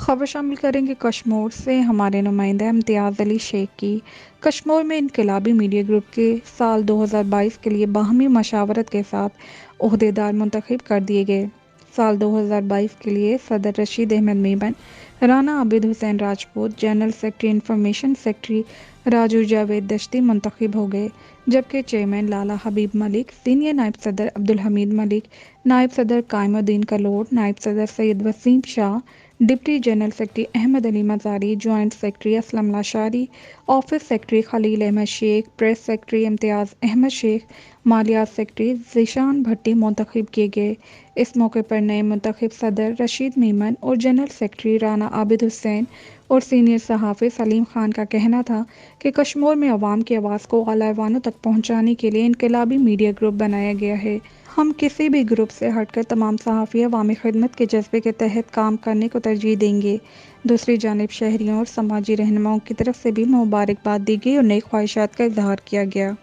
खबर शामिल करेंगे कश्मीर से हमारे नुमाइंदा इम्तियाज़ अली शेख की। कश्मीर में इनकलाबी मीडिया ग्रुप के साल 2022 के लिए बाहमी मशावरत के साथ ओहदेदार मुंतखब कर दिए गए। साल 2022 के लिए सदर Rashid Ahmed Memon, Rana Abid Hussain Rajput, general secretary information secretary Raju Javed Dashti मुंतखब हो गए, जबकि चेयरमैन लाला हबीब मलिक, सीनियर नायब सदर अब्दुल हमीद मलिक, नायब सदर कायमुद्दीन कलोड, नायब सदर Syed Waseem Shah, deputy general secretary Ahmed Ali Mazari, joint secretary Aslam Lashari, office secretary Khalil Ahmed Sheikh, press secretary Imtiaz Ahmed Sheikh, मालियात सेक्रेटरी ज़ीशान भट्टी मुंतखब किए गए। इस मौके पर नए मुंतखब सदर रशीद मेमन और जनरल सेक्रेटरी राना आबिद हुसैन और सीनियर सहाफ़ी सलीम खान का कहना था कि कश्मीर में अवाम की आवाज़ को आला ऐवानों तक पहुँचाने के लिए इनकलाबी मीडिया ग्रुप बनाया गया है। हम किसी भी ग्रुप से हटकर तमाम सहाफ़ी अवामी खिदमत के जज्बे के तहत काम करने को तरजीह देंगे। दूसरी जानिब शहरियों और समाजी रहनुमाओं की तरफ से भी मुबारकबाद दी गई और नई ख्वाहिशात का इजहार किया गया।